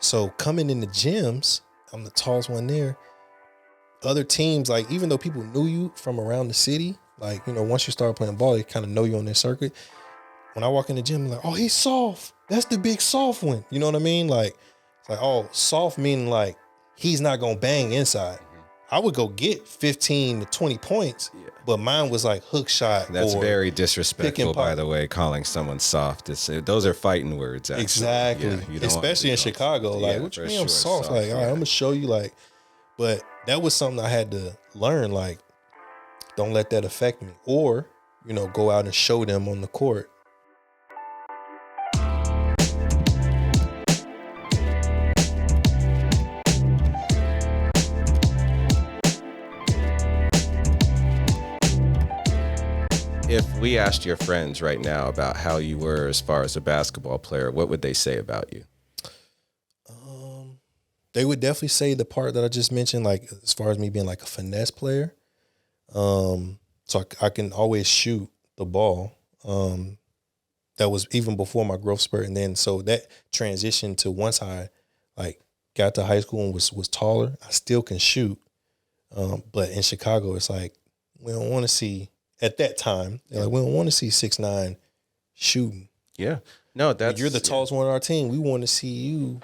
So coming in the gyms, I'm the tallest one there. Other teams, like even though people knew you from around the city, like, you know, once you start playing ball, they kind of know you on their circuit. When I walk in the gym, I'm like, oh, he's soft. That's the big soft one. You know what I mean? Like, it's like, oh, soft meaning like he's not going to bang inside. I would go get 15 to 20 points, but mine was like hook shot. That's or very disrespectful, by the way, calling someone soft. Those are fighting words, actually. Exactly. Yeah, especially in Chicago. Like, what you mean I'm soft? Like, all right, I'm going to show you, like, but that was something I had to learn, like, don't let that affect me. Or, you know, go out and show them on the court. If we asked your friends right now about how you were as far as a basketball player, what would they say about you? They would definitely say the part that I just mentioned, like as far as me being like a finesse player. So I can always shoot the ball. That was even before my growth spurt. And then so that transition to once I like got to high school and was taller, I still can shoot. But in Chicago, it's like, we don't want to see, at that time, they're like, we don't want to see 6'9" shooting. Yeah. No, that's, you're the tallest one on our team. We want to see you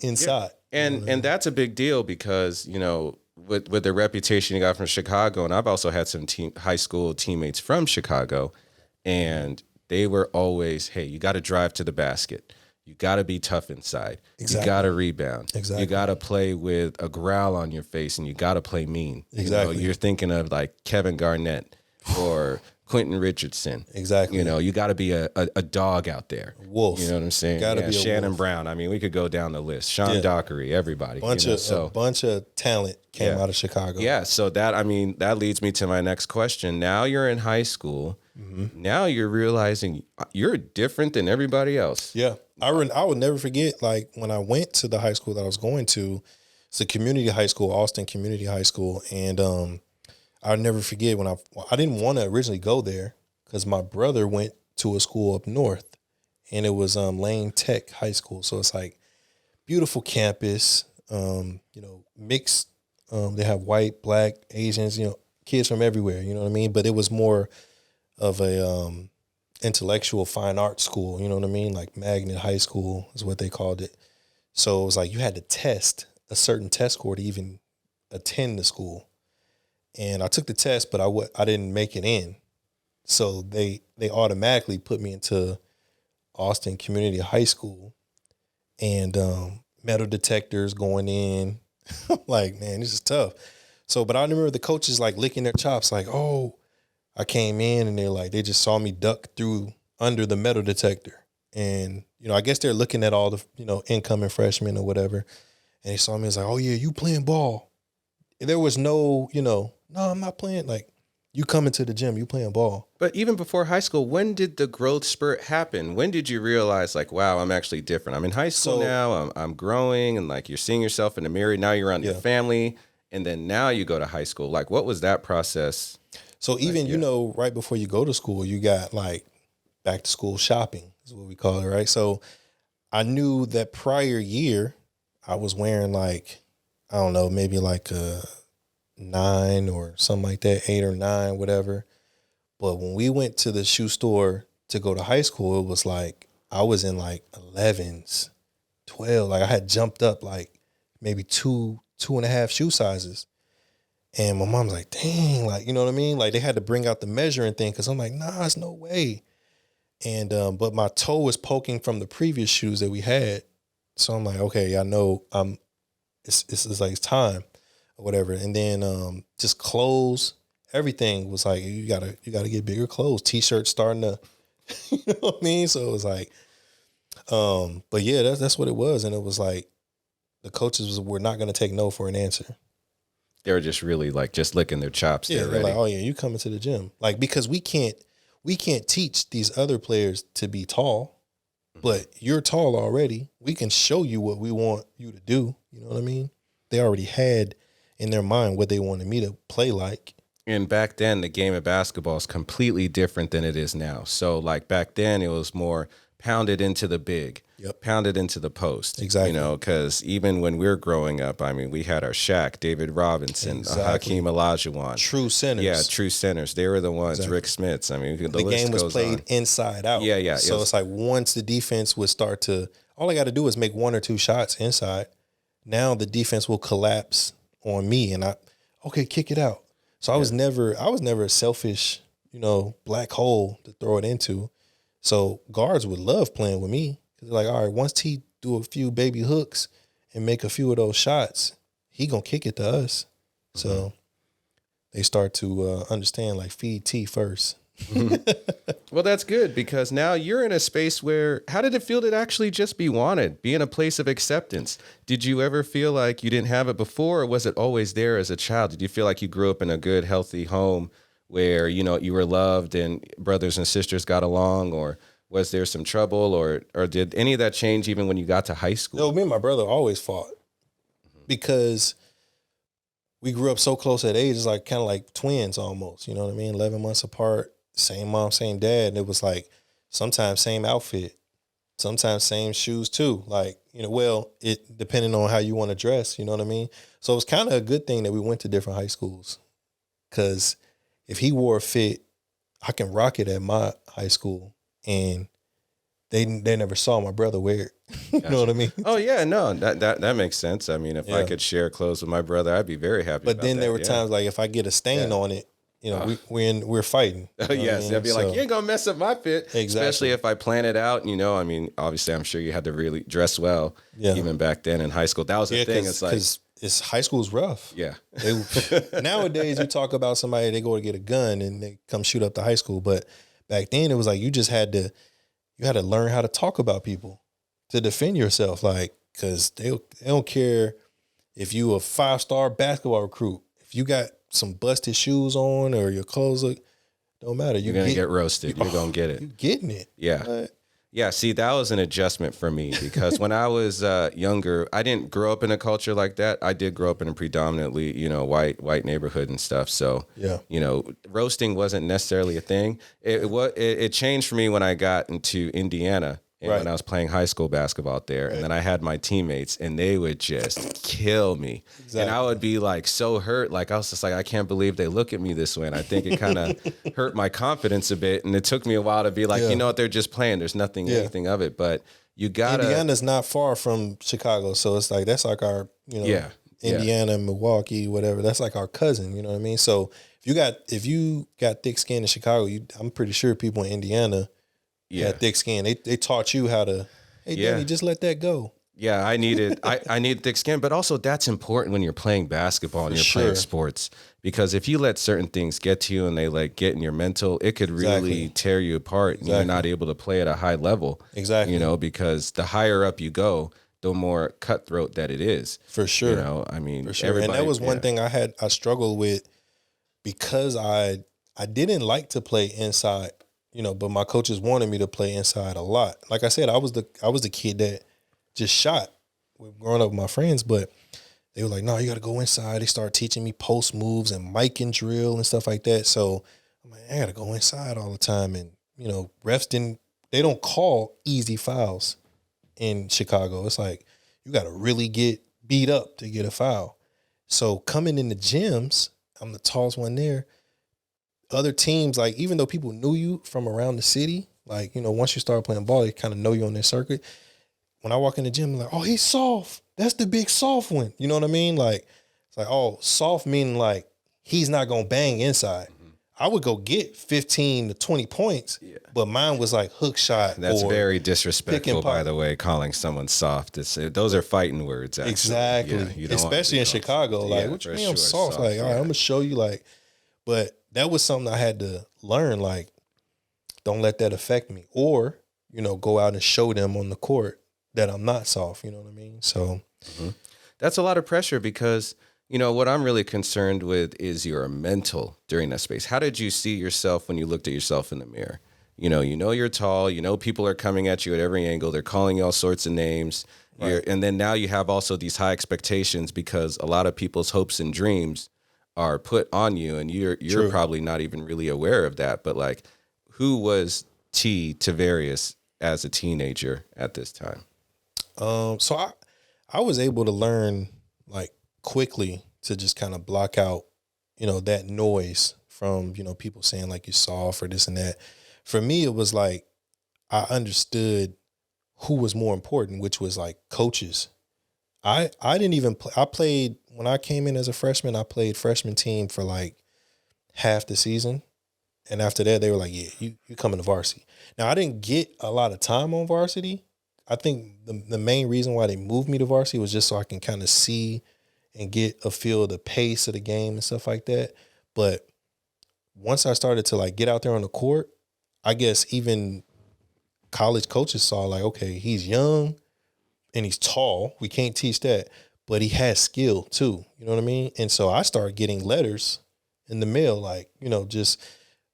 inside. Yeah. And that's a big deal because, you know, with the reputation you got from Chicago, and I've also had some high school teammates from Chicago, and they were always, hey, you got to drive to the basket. You got to be tough inside. Exactly. You got to rebound. Exactly. You got to play with a growl on your face, and you got to play mean. Exactly. You know, you're thinking of like Kevin Garnett or Quentin Richardson. Exactly. You know, you got to be a dog out there. Wolf. You know what I'm saying? Gotta be a Shannon wolf. Brown. I mean, we could go down the list. Sean Dockery, everybody. A bunch of talent came out of Chicago. Yeah. So that leads me to my next question. Now you're in high school. Mm-hmm. Now you're realizing you're different than everybody else. Yeah. I would never forget, like, when I went to the high school that I was going to, it's a community high school, Austin Community High School. And I'll never forget when I didn't want to originally go there because my brother went to a school up north, and it was Lane Tech High School. So it's like beautiful campus, you know, mixed. They have white, black, Asians, you know, kids from everywhere, you know what I mean? But it was more of a intellectual fine arts school, you know what I mean? Like Magnet High School is what they called it. So it was like you had to test a certain test score to even attend the school. And I took the test, but I didn't make it in. So they automatically put me into Austin Community High School, and metal detectors going in. I'm like, man, this is tough. So, but I remember the coaches like licking their chops, like, oh, I came in and they just saw me duck through under the metal detector. And, you know, I guess they're looking at all the, you know, incoming freshmen or whatever. And they saw me, it's like, oh yeah, you playing ball. And there was no, you know, no, I'm not playing. Like, you coming to the gym, you playing ball. But even before high school, when did the growth spurt happen? When did you realize, like, wow, I'm actually different? I'm in high school now, I'm growing, and like you're seeing yourself in the mirror. Now you're around your family, and then now you go to high school. Like, what was that process? So even, you know, right before you go to school, you got like back to school shopping is what we call it, right? So I knew that prior year I was wearing like, I don't know, maybe like a 9 or something like that, 8 or 9, whatever. But when we went to the shoe store to go to high school, it was like I was in like 11s, 12. Like I had jumped up like maybe 2.5 shoe sizes. And my mom's like, dang, like, you know what I mean? Like they had to bring out the measuring thing because I'm like, nah, it's no way. And but my toe was poking from the previous shoes that we had. So I'm like, okay, I know it's like it's time or whatever. And then just clothes, everything was like, you gotta get bigger clothes. T-shirts starting to, you know what I mean? So it was like, but yeah, that's what it was. And it was like the coaches were not gonna take no for an answer. They were just really like just licking their chops. Yeah, they're like, oh yeah, you coming to the gym. Like, because we can't teach these other players to be tall, but you're tall already. We can show you what we want you to do. You know what I mean? They already had in their mind what they wanted me to play like. And back then, the game of basketball is completely different than it is now. So like back then, it was more pounded into the big, Yep. pounded into the post. Exactly. You know, because even when we were growing up, I mean, we had our Shaq, David Robinson, Exactly. Hakeem Olajuwon. True centers. Yeah, true centers. They were the ones, Rick Smiths. I mean, the The list game was goes played on. inside out. Yeah, yeah. So it's like once the defense would start to, all I got to do is make 1 or 2 shots inside. Now the defense will collapse on me, and okay, kick it out. So I was never a selfish, black hole to throw it into. So guards would love playing with me because they're like, all right, once T do a few baby hooks and make a few of those shots, he gonna kick it to us. So they start to understand, like, feed T first. Well, that's good because now you're in a space where, how did it feel to actually just be wanted, be in a place of acceptance? Did you ever feel like you didn't have it before, or was it always there as a child? Did you feel like you grew up in a good, healthy home where, you were loved and brothers and sisters got along, or was there some trouble, or did any of that change even when you got to high school? No, me and my brother always fought because we grew up so close at age. It's like kind of like twins almost, you know what I mean? 11 months apart, same mom, same dad. And it was like sometimes same outfit, sometimes same shoes too. Like, it depending on how you want to dress, you know what I mean? So it was kind of a good thing that we went to different high schools, because if he wore a fit, I can rock it at my high school, and they never saw my brother wear it. You know what I mean? Oh yeah, no, that makes sense. I mean, if I could share clothes with my brother, I'd be very happy. But about then that. there were times like if I get a stain on it, we're fighting. Oh, yes, they'd be like, you ain't gonna mess up my fit. Exactly. Especially if I plan it out, I mean, obviously I'm sure you had to really dress well, even back then in high school. That was the thing. It's like, because high school's rough. Yeah. Nowadays you talk about somebody, they go to get a gun and they come shoot up the high school. But back then it was like you had to learn how to talk about people to defend yourself, like, because they don't care if you a 5-star basketball recruit. If you got some busted shoes on or your clothes look, don't matter. You're going to get roasted. You're going to get it. You're getting it. Yeah. But, yeah. See, that was an adjustment for me because when I was younger, I didn't grow up in a culture like that. I did grow up in a predominantly, white neighborhood and stuff. So, roasting wasn't necessarily a thing. It changed for me when I got into Indiana. And when I was playing high school basketball there, and then I had my teammates, and they would just kill me. Exactly. And I would be like so hurt. Like I was just like, I can't believe they look at me this way. And I think it kind of hurt my confidence a bit. And it took me a while to be like, you know what, they're just playing. There's anything of it. But you gotta. Indiana's not far from Chicago, so it's like that's like our, Indiana, Milwaukee, whatever. That's like our cousin. You know what I mean? So if you got thick skin in Chicago, I'm pretty sure people in Indiana. Yeah, thick skin. They taught you how to. Hey, Danny, just let that go. Yeah, I needed thick skin, but also that's important when you're playing basketball and you're playing sports, because if you let certain things get to you and they like get in your mental, it could really tear you apart. And you're not able to play at a high level. Exactly. Because the higher up you go, the more cutthroat that it is. For sure. I mean, for sure. And that was one thing I struggled with, because I didn't like to play inside. But my coaches wanted me to play inside a lot. Like I said, I was the kid that just shot growing up with my friends, but they were like, no, you got to go inside. They started teaching me post moves and mic and drill and stuff like that. So I'm like, I got to go inside all the time. And, refs they don't call easy fouls in Chicago. It's like, you got to really get beat up to get a foul. So coming in the gyms, I'm the tallest one there. Other teams, like, even though people knew you from around the city, like, once you start playing ball, they kind of know you on their circuit. When I walk in the gym, I'm like, oh, he's soft. That's the big soft one. You know what I mean? Like, it's like, oh, soft meaning like he's not going to bang inside. Mm-hmm. I would go get 15 to 20 points, but mine was like hook shot. That's very disrespectful, by the way, calling someone soft. Those are fighting words, actually. Exactly. Yeah, especially in Chicago. Like, what you mean I'm soft? Like, all right, I'm going to show you, like, but that was something I had to learn, like, don't let that affect me. Or, go out and show them on the court that I'm not soft, you know what I mean? So that's a lot of pressure because, what I'm really concerned with is your mental during that space. How did you see yourself when you looked at yourself in the mirror? You're tall, people are coming at you at every angle. They're calling you all sorts of names. Right. And then now you have also these high expectations because a lot of people's hopes and dreams are put on you, and you're probably not even really aware of that. But like, who was Taverius as a teenager at this time? So I was able to learn like quickly to just kind of block out, that noise from, people saying like you're soft or this and that. For me, it was like I understood who was more important, which was like coaches. I didn't even play. I played when I came in as a freshman. I played freshman team for like half the season, and after that, they were like, "Yeah, you coming to varsity." Now I didn't get a lot of time on varsity. I think the main reason why they moved me to varsity was just so I can kind of see and get a feel of the pace of the game and stuff like that. But once I started to like get out there on the court, I guess even college coaches saw like, okay, he's young and he's tall. We can't teach that, but he has skill too. You know what I mean? And so I started getting letters in the mail, like, just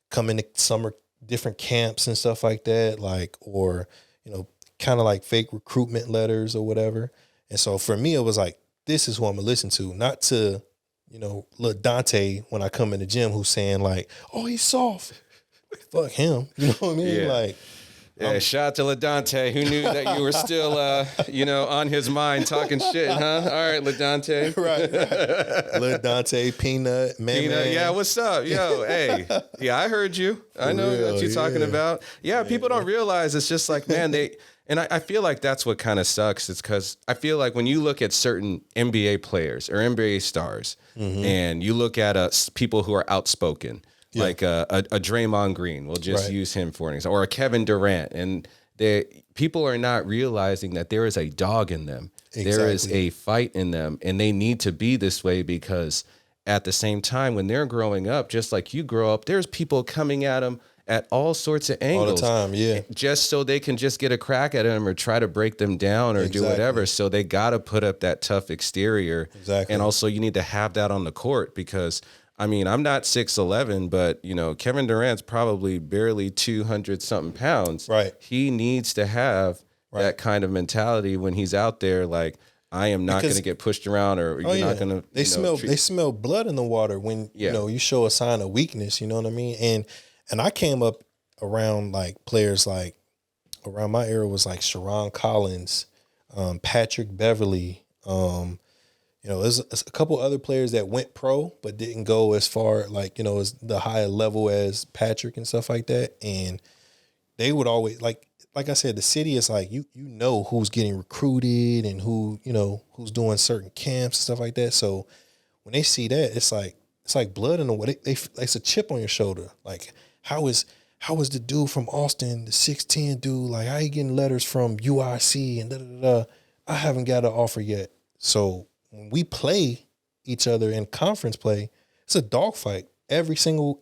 coming to summer different camps and stuff like that, like, or, kind of like fake recruitment letters or whatever. And so for me, it was like, this is who I'm gonna listen to, not to, little Dante when I come in the gym who's saying like, oh, he's soft. Fuck him. You know what I mean? Yeah. Like, Yeah, shout out to LaDante, who knew that you were still, on his mind talking shit, huh? All right, LaDante. right. Lil Dante, Peanut, man. Yeah, what's up? Yo, hey. Yeah, I heard you. I know real, what you're talking about. Yeah, people don't realize it's just like, man, and I feel like that's what kind of sucks. It's because I feel like when you look at certain NBA players or NBA stars and you look at people who are outspoken, like a Draymond Green, we'll just use him for an example, or a Kevin Durant, and people are not realizing that there is a dog in them. Exactly. There is a fight in them, and they need to be this way because at the same time, when they're growing up, just like you grow up, there's people coming at them at all sorts of angles. All the time, yeah. Just so they can just get a crack at them or try to break them down or do whatever. So they got to put up that tough exterior. Exactly. And also you need to have that on the court because I mean, I'm not 6'11", but Kevin Durant's probably barely 200 something pounds. Right. He needs to have that kind of mentality when he's out there. Like, I am not going to get pushed around, or you're not going to. They smell blood in the water when you show a sign of weakness. You know what I mean? And I came up around like players like around my era was like Sharon Collins, Patrick Beverly. There's a couple other players that went pro but didn't go as far, like, as the higher level as Patrick and stuff like that. And they would always, like I said, the city is like, you know who's getting recruited and who's doing certain camps and stuff like that. So when they see that, it's like blood in the water. It's a chip on your shoulder. Like, how is the dude from Austin, the 6'10" dude, like, how he getting letters from UIC and da-da-da-da? I haven't got an offer yet. So when we play each other in conference play, it's a dogfight. Every single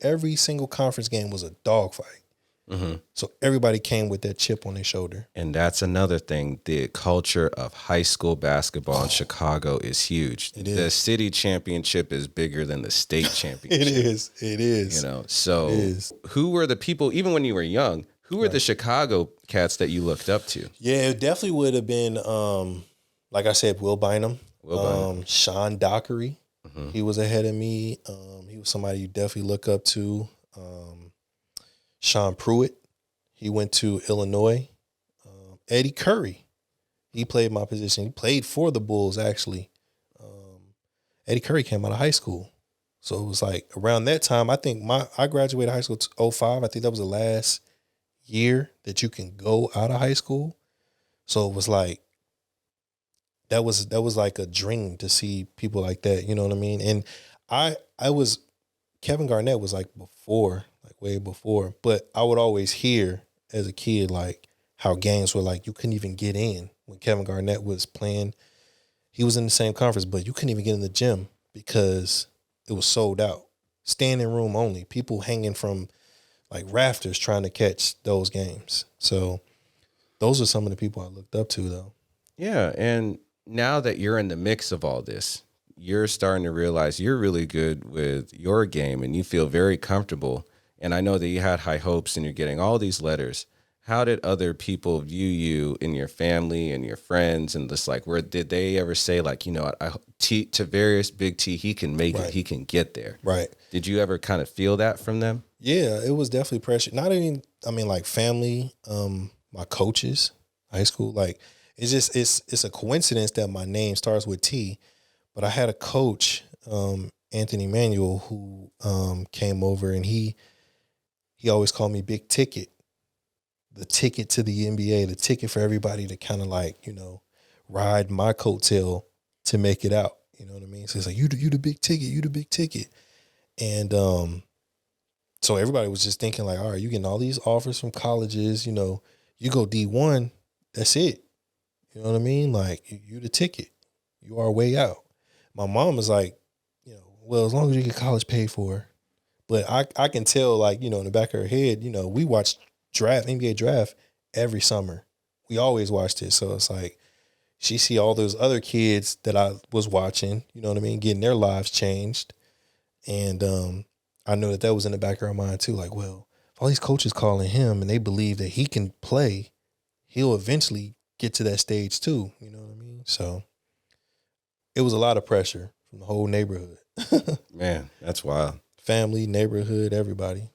conference game was a dogfight. Mm-hmm. So everybody came with that chip on their shoulder. And that's another thing. The culture of high school basketball in Chicago is huge. It is. The city championship is bigger than the state championship. It is. So who were the people, even when you were young, who were the Chicago cats that you looked up to? Yeah, it definitely would have been, like I said, Will Bynum. Sean Dockery, he was ahead of me. He was somebody you definitely look up to. Sean Pruitt, he went to Illinois. Eddie Curry, he played my position. He played for the Bulls, actually. Eddie Curry came out of high school. So it was like around that time, I think I graduated high school in 2005. I think that was the last year that you can go out of high school. So it was like, that was like a dream to see people like that. You know what I mean? And Kevin Garnett was like before, like way before, but I would always hear as a kid, like how games were like, you couldn't even get in when Kevin Garnett was playing. He was in the same conference, but you couldn't even get in the gym because it was sold out. Standing room only. People hanging from like rafters trying to catch those games. So those are some of the people I looked up to, though. Yeah, and now that you're in the mix of all this, you're starting to realize you're really good with your game and you feel very comfortable. And I know that you had high hopes and you're getting all these letters. How did other people view you in your family and your friends? And just like, did they ever say like, Taverius, Big T, he can make it, he can get there. Right. Did you ever kind of feel that from them? Yeah, it was definitely pressure. Not even, like family. my coaches, high school. Like it's a coincidence that my name starts with T, but I had a coach, Anthony Manuel, who came over, and he always called me Big Ticket, the ticket to the NBA, the ticket for everybody to kind of like, ride my coattail to make it out. You know what I mean? So it's like, you the big ticket, you the big ticket. And so everybody was just thinking like, all right, you getting all these offers from colleges, you go D1, that's it. You know what I mean? Like you the ticket. You are way out. My mom was like, well, as long as you get college paid for. But I can tell, like, in the back of her head, we watch NBA draft every summer. We always watched it. So it's like she see all those other kids that I was watching, you know what I mean, getting their lives changed. And I know that was in the back of her mind too. Like, well, if all these coaches calling him and they believe that he can play, he'll eventually get to that stage too. You know what I mean? So it was a lot of pressure from the whole neighborhood. Man, that's wild. Family, neighborhood, everybody.